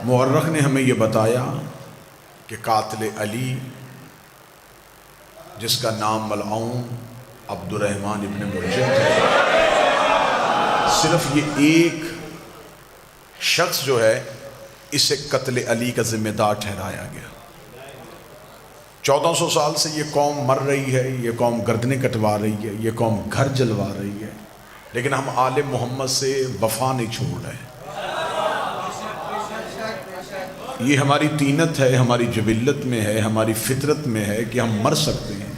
مورخ نے ہمیں یہ بتایا کہ قاتل علی جس کا نام ملعون عبد الرحمن ابن ملجم ہے، صرف یہ ایک شخص جو ہے اسے قتل علی کا ذمہ دار ٹھہرایا گیا۔ 1400 سال سے یہ قوم مر رہی ہے، یہ قوم گردنیں کٹوا رہی ہے، یہ قوم گھر جلوا رہی ہے، لیکن ہم آل محمد سے وفا نہیں چھوڑ رہے۔ یہ ہماری طینت ہے، ہماری جبلت میں ہے، ہماری فطرت میں ہے کہ ہم مر سکتے ہیں،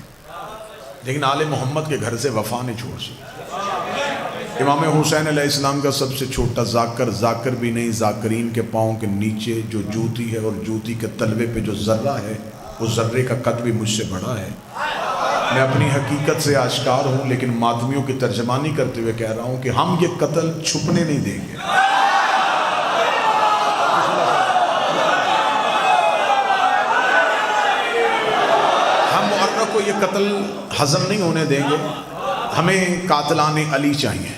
لیکن آل محمد کے گھر سے وفا نہیں چھوڑ سکتے۔ امام حسین علیہ السلام کا سب سے چھوٹا ذاکر، ذاکر بھی نہیں، ذاکرین کے پاؤں کے نیچے جو جوتی ہے اور جوتی کے تلوے پہ جو ذرہ ہے، اس ذرے کا قد بھی مجھ سے بڑا ہے۔ میں اپنی حقیقت سے آشکار ہوں، لیکن ماتمیوں کی ترجمانی کرتے ہوئے کہہ رہا ہوں کہ ہم یہ قتل چھپنے نہیں دیں گے۔ ہم مورخ کو یہ قتل ہضم نہیں ہونے دیں گے، ہمیں قاتلان علی چاہیے۔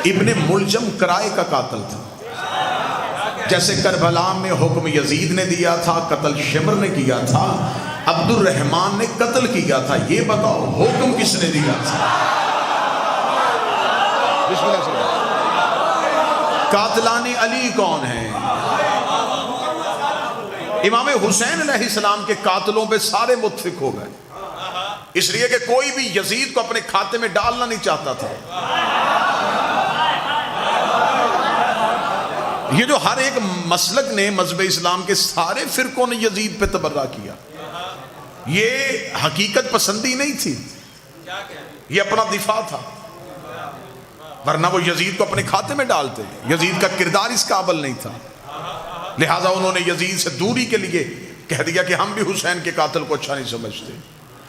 ابن ملجم کرائے کا قاتل تھا، جیسے کربلا میں حکم یزید نے دیا تھا، قتل شمر نے کیا تھا، عبد الرحمن نے قتل کیا تھا۔ یہ بتاؤ حکم کس نے دیا تھا؟ بسم اللہ سے قاتلان علی کون ہیں؟ امام حسین علیہ السلام کے قاتلوں پہ سارے متفق ہو گئے، اس لیے کہ کوئی بھی یزید کو اپنے کھاتے میں ڈالنا نہیں چاہتا تھا۔ یہ جو ہر ایک مسلک نے مذہب اسلام کے سارے فرقوں نے یزید پہ تبرہ کیا، یہ حقیقت پسندی نہیں تھی، یہ اپنا دفاع تھا، ورنہ وہ یزید کو اپنے کھاتے میں ڈالتے۔ یزید کا کردار اس قابل نہیں تھا، لہٰذا انہوں نے یزید سے دوری کے لیے کہہ دیا کہ ہم بھی حسین کے قاتل کو اچھا نہیں سمجھتے۔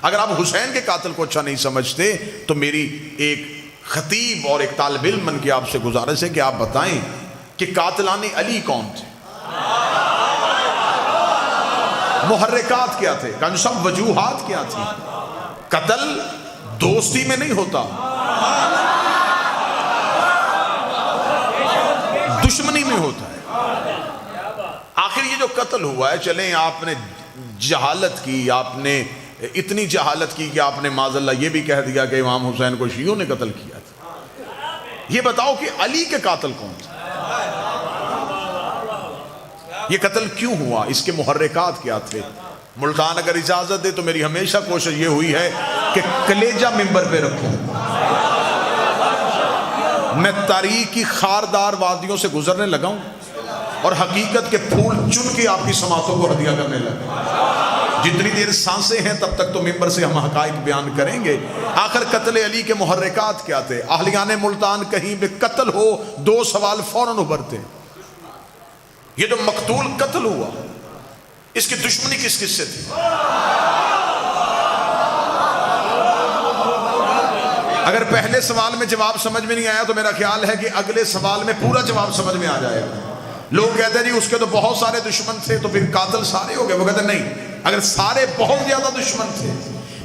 اگر آپ حسین کے قاتل کو اچھا نہیں سمجھتے تو میری ایک خطیب اور ایک طالب علم بن کے آپ سے گزارش ہے کہ آپ بتائیں کہ قاتلان علی کون تھے، محرکات کیا تھے، سب وجوہات کیا تھی۔ قتل دوستی میں نہیں ہوتا، دشمنی میں ہوتا ہے۔ آخر یہ جو قتل ہوا ہے، چلیں آپ نے جہالت کی، آپ نے اتنی جہالت کی کہ آپ نے معاذ اللہ یہ بھی کہہ دیا کہ امام حسین کو شیعوں نے قتل کیا تھا۔ یہ بتاؤ کہ علی کے قاتل کون تھے؟ یہ قتل کیوں ہوا؟ اس کے محرکات کیا تھے؟ ملتان اگر اجازت دے تو میری ہمیشہ کوشش یہ ہوئی ہے کہ کلیجہ ممبر پہ رکھوں، میں تاریخ کی خاردار وادیوں سے گزرنے لگا ہوں اور حقیقت کے پھول چن کے آپ کی سماعتوں کو ہدیہ کرنے لگا۔ جتنی دیر سانسیں ہیں تب تک تو ممبر سے ہم حقائق بیان کریں گے۔ آخر قتل علی کے محرکات کیا تھے؟ اہلیان ملتان کہیں بھی قتل ہو دو سوال فوراً ابھرتے ہیں۔ یہ جو مقتول قتل ہوا، اس کی دشمنی کس کس سے تھی؟ اگر پہلے سوال میں جواب سمجھ میں نہیں آیا تو میرا خیال ہے کہ اگلے سوال میں پورا جواب سمجھ میں آ جائے گا۔ لوگ کہتے ہیں جی اس کے تو بہت سارے دشمن تھے تو پھر قاتل سارے ہو گئے۔ وہ کہتے ہیں نہیں، اگر سارے بہت زیادہ دشمن تھے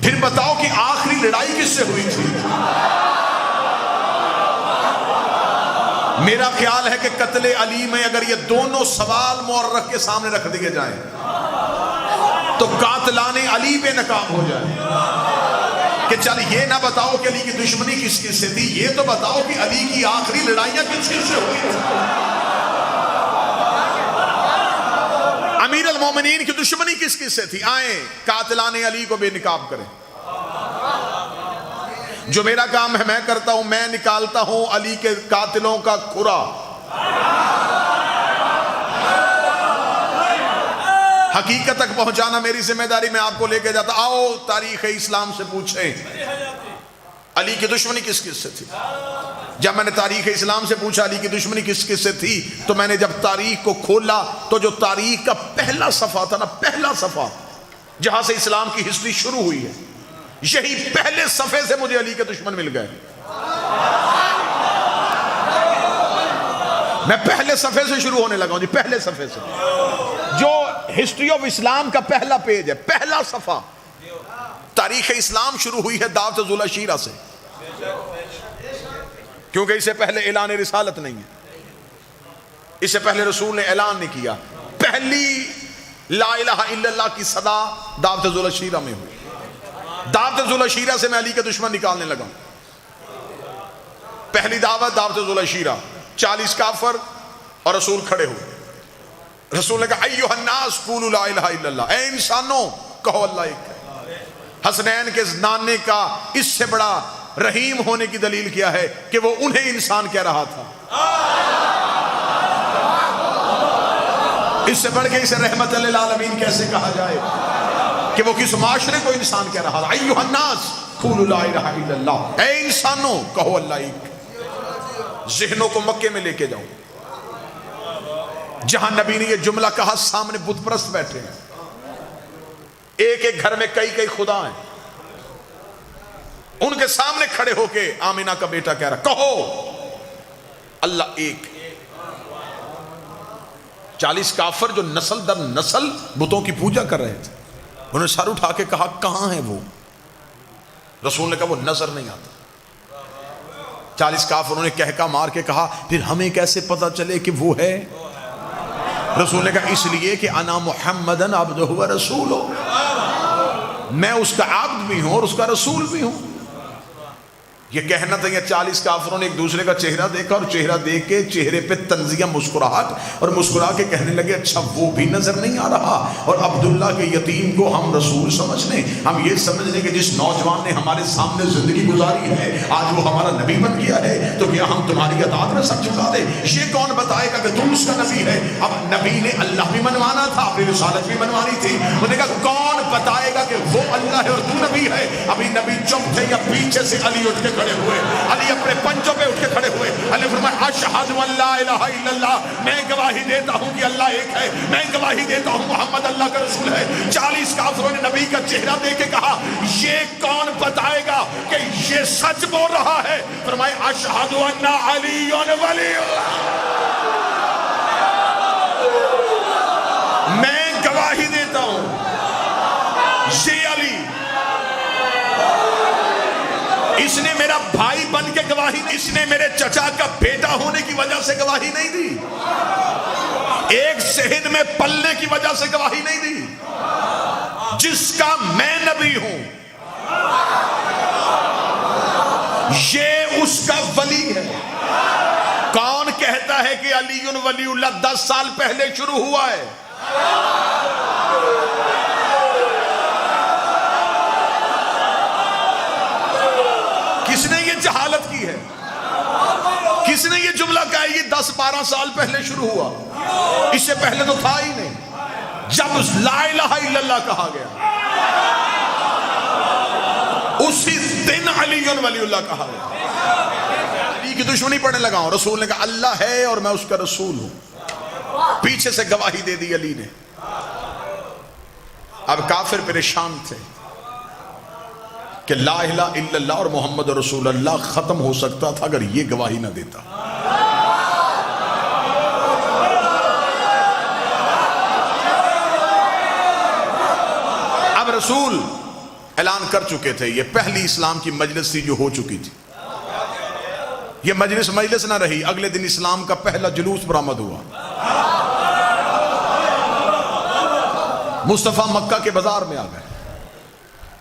پھر بتاؤ کہ آخری لڑائی کس سے ہوئی تھی؟ میرا خیال ہے کہ قتل علی میں اگر یہ دونوں سوال مورخ کے سامنے رکھ دیے جائیں تو قاتلان علی بے نقاب ہو جائے کہ چل یہ نہ بتاؤ کہ علی کی دشمنی کس کس سے تھی، یہ تو بتاؤ کہ علی کی آخری لڑائیاں کس کس سے ہوئی تھی۔ امیر المومنین کی دشمنی کس کس سے تھی؟ آئیں قاتلان علی کو بے نقاب کریں۔ جو میرا کام ہے میں کرتا ہوں، میں نکالتا ہوں علی کے قاتلوں کا کھرا۔ حقیقت تک پہنچانا میری ذمہ داری، میں آپ کو لے کے جاتا۔ آؤ تاریخ اسلام سے پوچھیں علی کی دشمنی کس کس سے تھی۔ جب میں نے تاریخ اسلام سے پوچھا علی کی دشمنی کس کس سے تھی تو میں نے جب تاریخ کو کھولا تو جو تاریخ کا پہلا صفحہ تھا نا، پہلا صفحہ جہاں سے اسلام کی ہسٹری شروع ہوئی ہے، یہی پہلے صفحے سے مجھے علی کے دشمن مل گئے۔ میں پہلے صفحے سے شروع ہونے لگا ہوں جی، پہلے صفحے سے، جو ہسٹری آف اسلام کا پہلا پیج ہے، پہلا صفحہ۔ تاریخ اسلام شروع ہوئی ہے دعوت ذوالعشیرہ سے، کیونکہ اس سے پہلے اعلان رسالت نہیں ہے۔ اس سے پہلے رسول نے اعلان نہیں کیا. پہلی لا الہ الا اللہ کی صدا دعوت ذوالعشیرہ میں ہوئی. دعوت ذوالعشیرہ سے میں علی کے دشمن نکالنے لگا. پہلی دعوت ذوالعشیرہ, 40 کافر اور رسول کھڑے ہوئے. رسول نے کہا ایھا الناس قولوا لا الہ الا اللہ, اے انسانوں کہو اللہ ایک ہے. حسنین کے نانے کا اس سے بڑا رحیم ہونے کی دلیل کیا ہے کہ وہ انہیں انسان کہہ رہا تھا. اس سے بڑھ کے اسے رحمت للعالمین کیسے کہا جائے کہ وہ کس معاشرے کو انسان کہہ رہا تھا. ایھا الناس قولوا لا الہ الا اللہ, اے انسانوں کہو اللہ ایک. ذہنوں کو مکے میں لے کے جاؤں, جہاں نبی نے یہ جملہ کہا سامنے بت پرست بیٹھے ہیں, ایک ایک گھر میں کئی کئی خدا ہیں, ان کے سامنے کھڑے ہو کے آمینہ کا بیٹا کہہ رہا کہو اللہ ایک. 40 کافر جو نسل در نسل بتوں کی پوجا کر رہے تھے, انہوں نے سر اٹھا کے کہا کہاں ہے وہ؟ رسول نے کہا وہ نظر نہیں آتا. 40 کافروں نے کہکا مار کے کہا پھر ہمیں کیسے پتا چلے کہ وہ ہے؟ رسول نے کہا اس لیے کہ انا محمدن عبدہ و رسولہ, میں اس کا عبد بھی ہوں اور اس کا رسول بھی ہوں. یہ کہنا تھا. یہ 40 کافروں نے ایک دوسرے کا چہرہ دیکھا, اور چہرہ دیکھ کے چہرے پہ تنزیہ مسکراہٹ, اور مسکرا کے کہنے لگے اچھا وہ بھی نظر نہیں آ رہا, اور عبداللہ کے یتیم کو ہم رسول سمجھ لیں, ہم یہ سمجھ لیں کہ جس نوجوان نے ہمارے سامنے زندگی گزاری ہے آج وہ ہمارا نبی بن گیا ہے, تو کیا ہم تمہاری اطاعت میں سب جھکا دیں؟ یہ کون بتائے گا کہ تم اس کا نبی ہے؟ اب نبی نے اللہ بھی منوانا تھا, اپنی رسالت بھی منوانی تھی. انہوں نے کہا کون بتائے گا کہ وہ اللہ ہے اور تو نبی ہے؟ ابھی نبی چپ تھے یا پیچھے سے علی اٹھ کے کھڑے ہوئے, علی اپنے پنجوں پہ اٹھ کے کھڑے ہوئے. علی فرمایا اشہد ان لا الہ الا اللہ, میں گواہی دیتا ہوں کہ اللہ ایک ہے, میں گواہی دیتا ہوں محمد اللہ کا رسول ہے. 40 کافروں نے نبی کا چہرہ دیکھ کے کہا یہ کون بتائے گا کہ یہ سچ بول رہا ہے؟ فرمایا اشہد ان علی ولی اللہ, میں گواہی دیتا ہوں یہ علی, اس نے میرا بھائی بن کے گواہی, اس نے میرے چچا کا بیٹا ہونے کی وجہ سے گواہی نہیں دی, ایک صحن میں پلنے کی وجہ سے گواہی نہیں دی, جس کا میں نبی ہوں یہ اس کا ولی ہے. کون کہتا ہے کہ علی ولی اللہ 10 سال پہلے شروع ہوا ہے؟ کس نے یہ جہالت کی ہے؟ کس نے یہ جملہ کہا ہے یہ 10-12 سال پہلے شروع ہوا؟ اس سے پہلے تو تھا ہی نہیں. جب لا الہ الا اللہ کہا گیا اسی دن علی ولی اللہ کہا گیا. علی کی دشمنی پڑھنے لگا ہوں. رسول نے کہا اللہ ہے اور میں اس کا رسول ہوں. پیچھے سے گواہی دے دی علی نے. اب کافر پریشان تھے کہ لا الہ الا اللہ اور محمد رسول اللہ ختم ہو سکتا تھا اگر یہ گواہی نہ دیتا. اب رسول اعلان کر چکے تھے, یہ پہلی اسلام کی مجلس تھی جو ہو چکی تھی. یہ مجلس نہ رہی, اگلے دن اسلام کا پہلا جلوس برآمد ہوا. مصطفیٰ مکہ کے بازار میں آ گئے.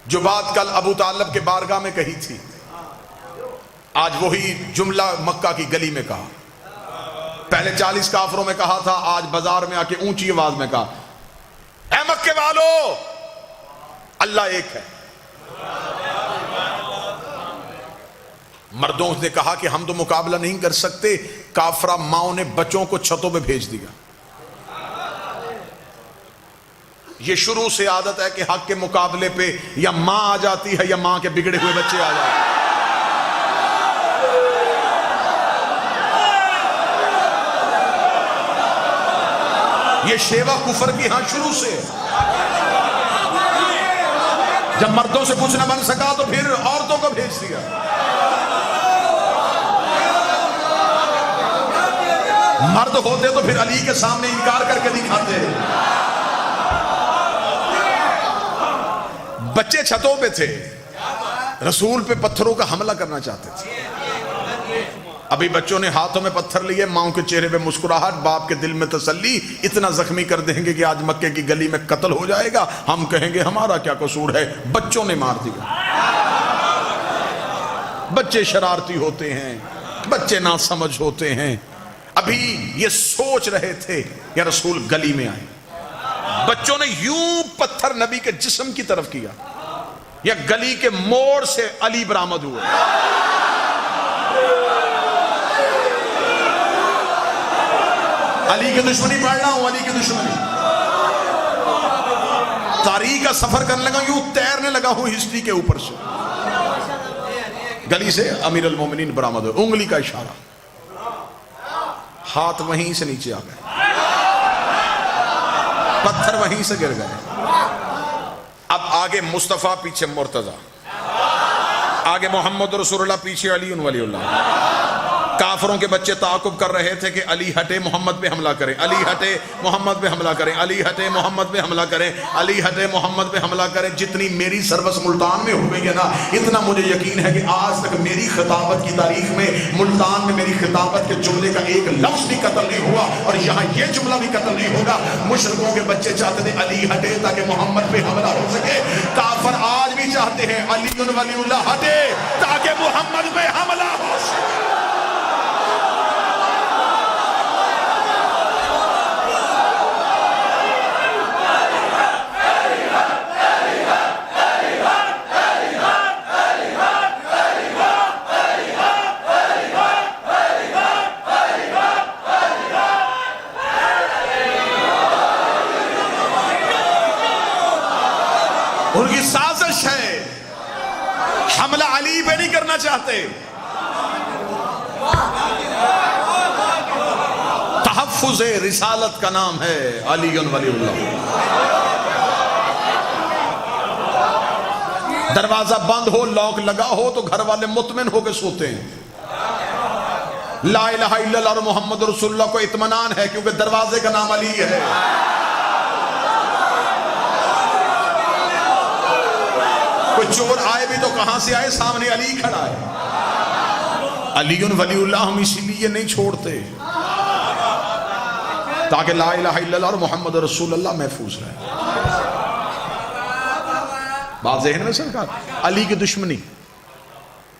جو بات کل ابو طالب کے بارگاہ میں کہی تھی آج وہی جملہ مکہ کی گلی میں کہا. پہلے 40 کافروں میں کہا تھا, آج بازار میں آ کے اونچی آواز میں کہا اے مکے والو اللہ ایک ہے. مردوں نے کہا کہ ہم تو مقابلہ نہیں کر سکتے. کافرہ ماؤں نے بچوں کو چھتوں پہ بھیج دیا. یہ شروع سے عادت ہے کہ حق کے مقابلے پہ یا ماں آ جاتی ہے یا ماں کے بگڑے ہوئے بچے آ جاتے ہیں. یہ شیوا کفر کی ہاں شروع سے. جب مردوں سے کچھ نہ بن سکا تو پھر عورتوں کو بھیج دیا. مرد ہوتے تو پھر علی کے سامنے انکار کر کے دکھاتے. بچے چھتوں پہ تھے, رسول پہ پتھروں کا حملہ کرنا چاہتے تھے. ابھی بچوں نے ہاتھوں میں پتھر لیے، ماؤں کے چہرے پہ مسکراہٹ، باپ کے دل میں تسلی، اتنا زخمی کر دیں گے کہ آج مکے کی گلی میں قتل ہو جائے گا، ہم کہیں گے ہمارا کیا قصور ہے، بچوں نے مار دیا۔ بچے شرارتی ہوتے ہیں، بچے ناسمجھ ہوتے ہیں۔ ابھی یہ سوچ رہے تھے یا رسول گلی میں آئے، بچوں نے یوں پتھر نبی کے جسم کی طرف کیا، یا گلی کے موڑ سے علی برآمد ہوئے۔ علی کی دشمنی پڑھ رہا ہوں، علی کی دشمنی، تاریخ کا سفر کرنے لگا، یوں تیرنے لگا ہوں ہسٹری کے اوپر سے۔ گلی سے امیر المومنین برآمد ہوئے، انگلی کا اشارہ، ہاتھ وہیں سے نیچے آ گئے، پتھر وہیں سے گر گئے۔ اب آگے مصطفیٰ، پیچھے مرتضیٰ، آگے محمد رسول اللہ، پیچھے علی ولی اللہ۔ کافروں کے بچے تعاقب کر رہے تھے کہ علی ہٹے محمد پہ حملہ کریں، علی ہٹے محمد پہ حملہ کریں، علی ہٹے محمد پہ حملہ کریں، علی ہٹے محمد پہ حملہ کریں۔ جتنی میری سروس ملتان میں ہو گئی ہے نا، اتنا مجھے یقین ہے کہ آج تک میری خطابت کی تاریخ میں ملتان میں میری خطابت کے جملے کا ایک لفظ بھی قتل نہیں ہوا، اور یہاں یہ جملہ بھی قتل نہیں ہوگا۔ مشرکوں کے بچے چاہتے تھے علی ہٹے تاکہ محمد پہ حملہ ہو سکے، کافر آج بھی چاہتے ہیں علی ولی اللہ ہٹے تاکہ محمد پہ حملہ ہو سکے۔ ان کی سازش ہے، حملہ علی پہ نہیں کرنا چاہتے، تحفظ رسالت کا نام ہے علی ولی اللہ۔ دروازہ بند ہو، لاک لگا ہو تو گھر والے مطمئن ہو کے سوتے ہیں۔ لا الہ الا اللہ اور محمد رسول اللہ کو اطمینان ہے کیونکہ دروازے کا نام علی ہے۔ کوئی چور آئے بھی تو کہاں سے آئے، سامنے علی کھڑا ہے۔ علی ولی اللہ ہم اسی لیے نہیں چھوڑتے تاکہ لا الہ الا اللہ اور محمد رسول اللہ محفوظ رہے۔ بات ذہن میں سرکار، علی کی دشمنی،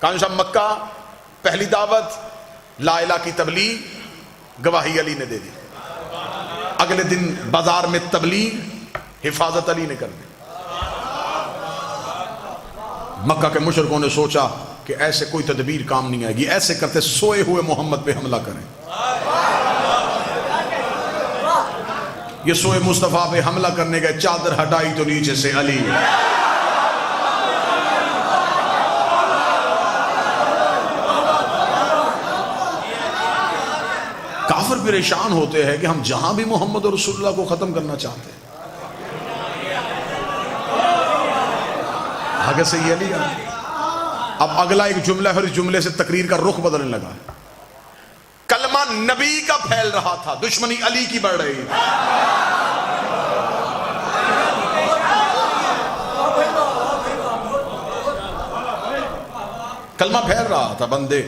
کان صاحب مکہ پہلی دعوت لا الہ کی تبلیغ، گواہی علی نے دے دی، اگلے دن بازار میں تبلیغ، حفاظت علی نے کر دی۔ مکہ کے مشرکوں نے سوچا کہ ایسے کوئی تدبیر کام نہیں آئے گی، ایسے کرتے سوئے ہوئے محمد پہ حملہ کریں۔ یہ سوئے مصطفیٰ پہ حملہ کرنے گئے، چادر ہٹائی تو نیچے سے علی۔ کافر پریشان ہوتے ہیں کہ ہم جہاں بھی محمد رسول اللہ کو ختم کرنا چاہتے ہیں، آگے سے یہ علی گا۔ اب اگلا ایک جملہ ہے اور اس جملے سے تقریر کا رخ بدلنے لگا۔ کلمہ نبی کا پھیل رہا تھا، دشمنی علی کی بڑھ رہی۔ کلمہ پھیل رہا تھا، بندے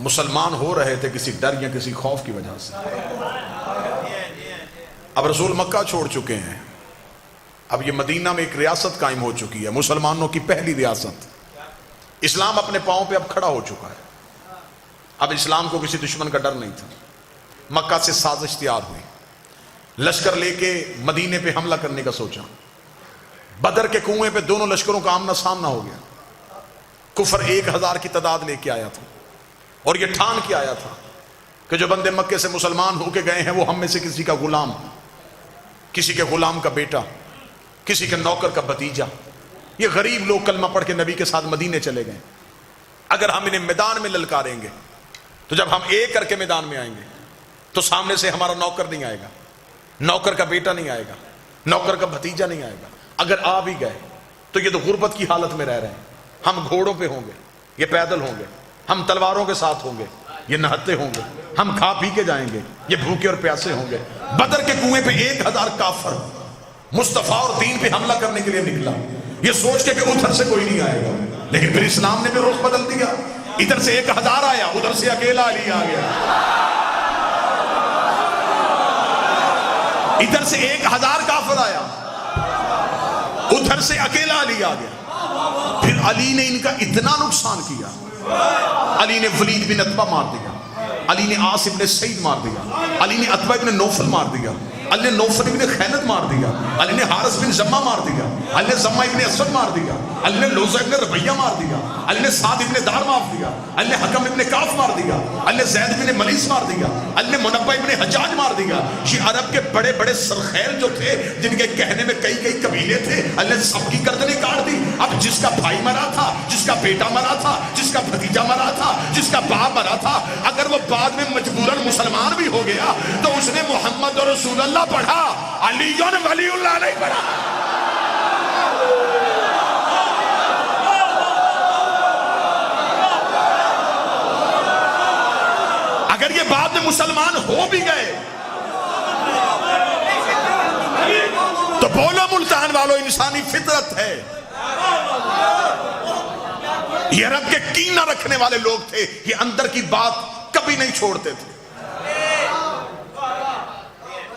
مسلمان ہو رہے تھے کسی ڈر یا کسی خوف کی وجہ سے۔ اب رسول مکہ چھوڑ چکے ہیں، اب یہ مدینہ میں ایک ریاست قائم ہو چکی ہے، مسلمانوں کی پہلی ریاست۔ اسلام اپنے پاؤں پہ اب کھڑا ہو چکا ہے، اب اسلام کو کسی دشمن کا ڈر نہیں تھا۔ مکہ سے سازش تیار ہوئی، لشکر لے کے مدینے پہ حملہ کرنے کا سوچا۔ بدر کے کنویں پہ دونوں لشکروں کا آمنا سامنا ہو گیا۔ کفر 1000 کی تعداد لے کے آیا تھا اور یہ ٹھان کے آیا تھا کہ جو بندے مکے سے مسلمان ہو کے گئے ہیں وہ ہم میں سے کسی کا غلام، کسی کے غلام کا بیٹا، کسی کے نوکر کا بھتیجا۔ یہ غریب لوگ کلمہ پڑھ کے نبی کے ساتھ مدینے چلے گئے۔ اگر ہم انہیں میدان میں للکاریں گے تو جب ہم ایک کر کے میدان میں آئیں گے تو سامنے سے ہمارا نوکر نہیں آئے گا، نوکر کا بیٹا نہیں آئے گا، نوکر کا بھتیجا نہیں آئے گا۔ اگر آ بھی گئے تو یہ تو غربت کی حالت میں رہ رہے ہیں، ہم گھوڑوں پہ ہوں گے، یہ پیدل ہوں گے، ہم تلواروں کے ساتھ ہوں گے، یہ نہتے ہوں گے، ہم کھا پی کے جائیں گے، یہ بھوکے اور پیاسے ہوں گے۔ بدر کے کنویں پہ 1000 کافر مصطفیٰ اور دین پہ حملہ کرنے کے لیے نکلا، یہ سوچ کے کہ ادھر سے کوئی نہیں آئے گا، لیکن پھر اسلام نے بھی رخ بدل دیا۔ ادھر سے 1000 آیا، ادھر سے اکیلا علی آ گیا. ادھر سے 1000 کافر آیا، ادھر سے اکیلا علی آ گیا. پھر علی نے ان کا اتنا نقصان کیا، علی نے ولید بن عتبہ مار دیا، علی نے عاص ابن سعید مار دیا، علی نے عتبہ ابن نوفل مار دیا، علی نے نوفل ابن خیلد مار دیا، علی نے حارث بن زمہ مار دیا، علی نے زمہ ابن اسود مار دیا، علی نے لوزہ ابن ربیہ مار دیا، علی نے سعد ابن دار مار دیا، علی نے حکم ابن کاف مار دیا، علی نے زید ابن ملیس مار دیا، علی نے منبہ ابن حجاج مار دیا. یہ عرب کے بڑے بڑے سرخیل جو تھے، جن کے کہنے میں کئی کئی قبیلے تھے، علی نے سب کی گردنیں کاٹ دی. اب جس کا بھائی مرا تھا، جس کا بیٹا مرا تھا، جس کا بھتیجا مرا تھا، جس کا باپ مرا تھا، اگر وہ بعد میں مجبوراً مسلمان بھی ہو گیا تو اس نے محمد رسول اللہ پڑھا، علی ولی اللہ نہیں پڑھا. اگر یہ بعد میں مسلمان ہو بھی گئے تو بولو ملتان والو، انسانی فطرت ہے. یہ رب کے کینہ رکھنے والے لوگ تھے، یہ اندر کی بات کبھی نہیں چھوڑتے تھے.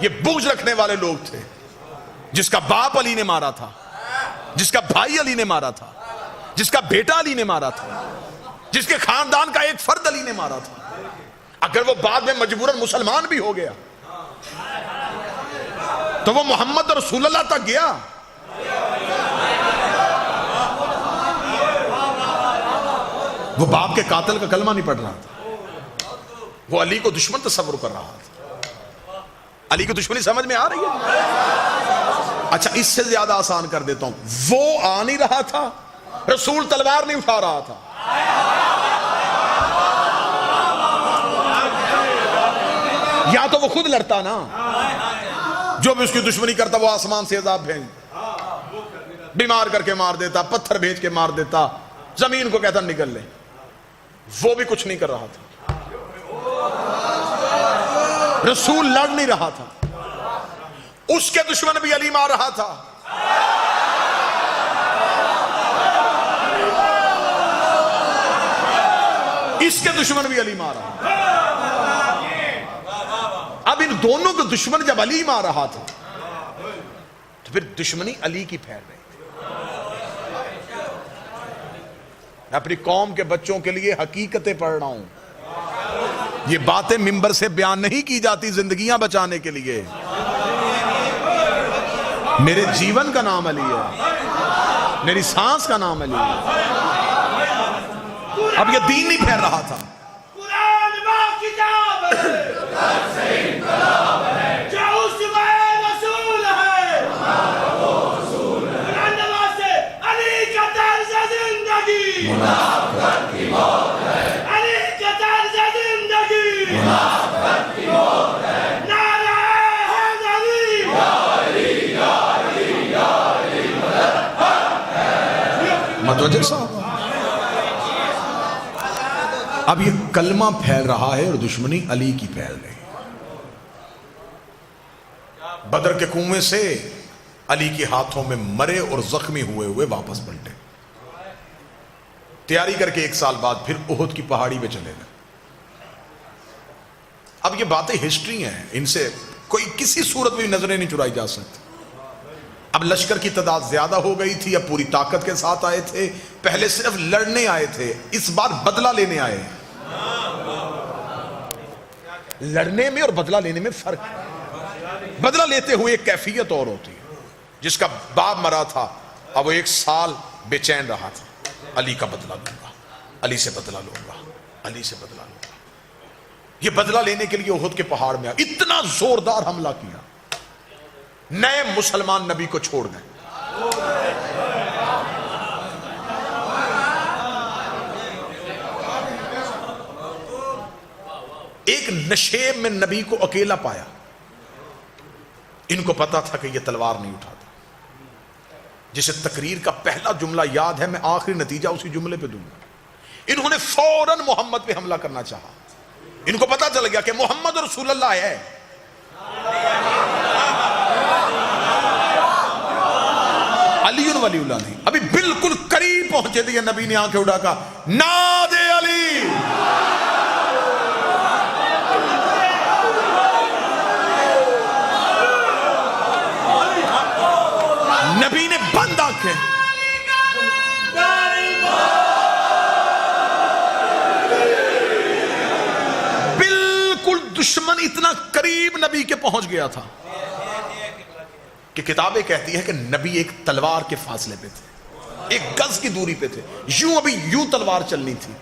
یہ بغض رکھنے والے لوگ تھے. جس کا باپ علی نے مارا تھا، جس کا بھائی علی نے مارا تھا، جس کا بیٹا علی نے مارا تھا، جس کے خاندان کا ایک فرد علی نے مارا تھا، اگر وہ بعد میں مجبوراً مسلمان بھی ہو گیا تو وہ محمد رسول اللہ تک گیا. وہ باپ کے قاتل کا کلمہ نہیں پڑھ رہا تھا، وہ علی کو دشمن تصور کر رہا تھا. علی کی دشمنی سمجھ میں آ رہی ہے؟ اچھا اس سے زیادہ آسان کر دیتا ہوں، وہ آ نہیں رہا تھا، رسول تلوار نہیں اٹھا رہا تھا. یا تو وہ خود لڑتا نا، جو بھی اس کی دشمنی کرتا وہ آسمان سے عذاب بھیج، بیمار کر کے مار دیتا، پتھر بھیج کے مار دیتا، زمین کو کہتا نکل لے. وہ بھی کچھ نہیں کر رہا تھا، رسول لڑ نہیں رہا تھا، اس کے دشمن بھی علی مار رہا تھا. اس کے دشمن بھی علی مار رہا تھا. اب ان دونوں کے دشمن جب علی مار رہا تھا تو پھر دشمنی علی کی پھیل رہی. میں اپنی قوم کے بچوں کے لیے حقیقتیں پڑھ رہا ہوں. یہ باتیں ممبر سے بیان نہیں کی جاتی زندگیاں بچانے کے لیے. میرے جیون کا نام علی ہے، میری سانس کا نام علی ہے. اب یہ دین نہیں پھیل رہا تھا. قرآن ماں کتاب ہے، جو اس میں رسول ہے، قرآن نواز سے علی کا طرز زندگی، منافقت کی موت ہے، علی کا طرز زندگی، منافقت کی موت ہے. نعرہ حیدری، یا علی یا علی یا علی مدد حق ہے. متوجہ صاحب، اب یہ کلمہ پھیل رہا ہے اور دشمنی علی کی پھیل رہی. بدر کے کنویں سے علی کے ہاتھوں میں مرے اور زخمی ہوئے ہوئے واپس پلٹے. تیاری کر کے 1 سال بعد پھر احد کی پہاڑی پہ چلے گئے. اب یہ باتیں ہسٹری ہیں، ان سے کوئی کسی صورت میں نظریں نہیں چرائی جا سکتی. اب لشکر کی تعداد زیادہ ہو گئی تھی، اب پوری طاقت کے ساتھ آئے تھے. پہلے صرف لڑنے آئے تھے، اس بار بدلہ لینے آئے. لڑنے میں اور بدلہ لینے میں فرق ہے. بدلہ لیتے ہوئے ایک کیفیت اور ہوتی ہے. جس کا باپ مرا تھا اب وہ 1 سال بے چین رہا تھا، علی کا بدلہ لوں گا، علی سے بدلہ لوں گا، علی سے بدلہ لوں گا. یہ بدلہ لینے کے لیے احد کے پہاڑ میں اتنا زوردار حملہ کیا، نئے مسلمان نبی کو چھوڑ گئے. ایک نشیب میں نبی کو اکیلا پایا. ان کو پتا تھا کہ یہ تلوار نہیں اٹھاتا. جسے تقریر کا پہلا جملہ یاد ہے، میں آخری نتیجہ اسی جملے پہ دوں گا. انہوں نے فوراً محمد پہ حملہ کرنا چاہا. ان کو پتا چل گیا کہ محمد رسول اللہ ہے. علی ولی اللہ نہیں. ابھی بالکل قریب پہنچے تھے، نبی نے آنکھیں اٹھا کہا نادے علی. نبی نے بند آنکھیں، بالکل دشمن اتنا قریب نبی کے پہنچ گیا تھا کہ کتابیں کہتی ہے کہ نبی ایک تلوار کے فاصلے پہ تھے، ایک گز کی دوری پہ تھے، یوں ابھی یوں تلوار چلنی تھی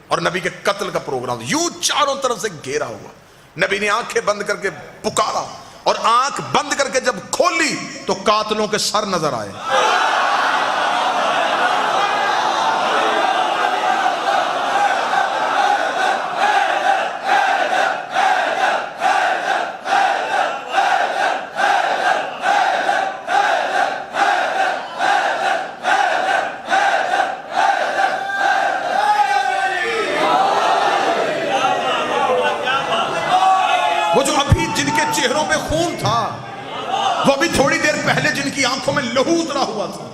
اور نبی کے قتل کا پروگرام، یوں چاروں طرف سے گھیرا ہوا۔ نبی نے آنکھیں بند کر کے پکارا، اور آنکھ بند کر کے جب کھولی تو قاتلوں کے سر نظر آئے۔ وہ جو ابھی جن کے چہروں پہ خون تھا، وہ ابھی تھوڑی دیر پہلے جن کی آنکھوں میں لہو اترا ہوا تھا،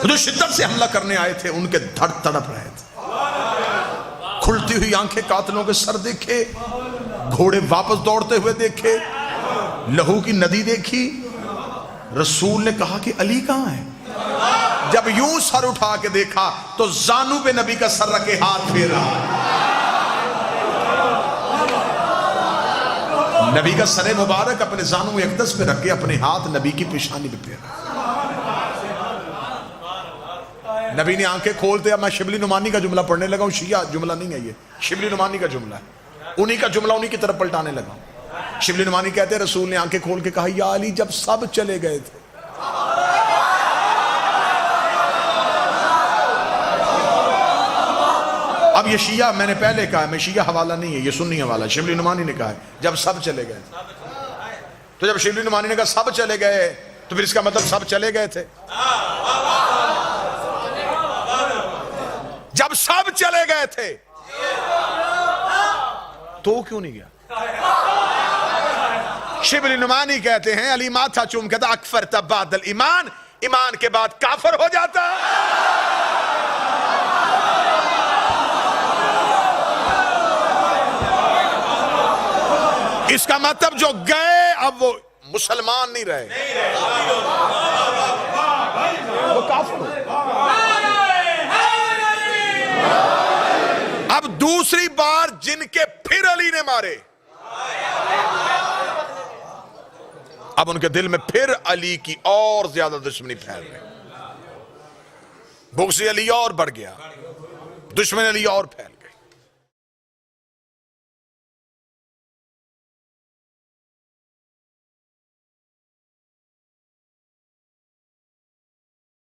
جو شدت سے حملہ کرنے آئے تھے، ان کے دھڑ تڑپ رہے تھے۔ کھلتی ہوئی آنکھیں قاتلوں کے سر دیکھے، گھوڑے واپس دوڑتے ہوئے دیکھے، لہو کی ندی دیکھی۔ رسول نے کہا کہ علی کہاں ہے؟ جب یوں سر اٹھا کے دیکھا تو زانو پہ نبی کا سر رکھے ہاتھ پھیر رہا۔ نبی کا سر مبارک اپنے زانو اقدس پہ رکھ کے اپنے ہاتھ نبی کی پیشانی پہ پھیر رہا۔ نبی نے آنکھیں کھولتے، اب میں شبلی نعمانی کا جملہ پڑھنے لگا ہوں، شیعہ جملہ نہیں ہے یہ، شبلی نعمانی کا جملہ ہے، انہی کا جملہ انہی کی طرف پلٹانے لگا ہوں۔ شبلی نعمانی کہتے ہیں رسول نے آنکھیں کھول کے کہا یا علی جب سب چلے گئے تھے۔ اب یہ شیعہ، میں نے پہلے کہا میں شیعہ حوالہ نہیں ہے، یہ سنی حوالہ، شبلی نعمانی نے کہا ہے جب سب چلے گئے تھے۔ تو جب شبلی نعمانی نے کہا سب چلے گئے تو پھر اس کا مطلب سب چلے گئے تھے۔ جب سب چلے گئے تھے تو کیوں نہیں گیا؟ شبلی نعمانی کہتے ہیں علی ماتھا چوم کہتا اکفرت بعد الایمان، ایمان کے بعد کافر ہو جاتا۔ اس کا مطلب جو گئے اب وہ مسلمان نہیں رہے، وہ کافر ہو۔ اب دوسری بار جن کے پھر علی نے مارے، اب ان کے دل میں پھر علی کی اور زیادہ دشمنی پھیل گئی، بغض علی اور بڑھ گیا، دشمن علی اور پھیل گئی۔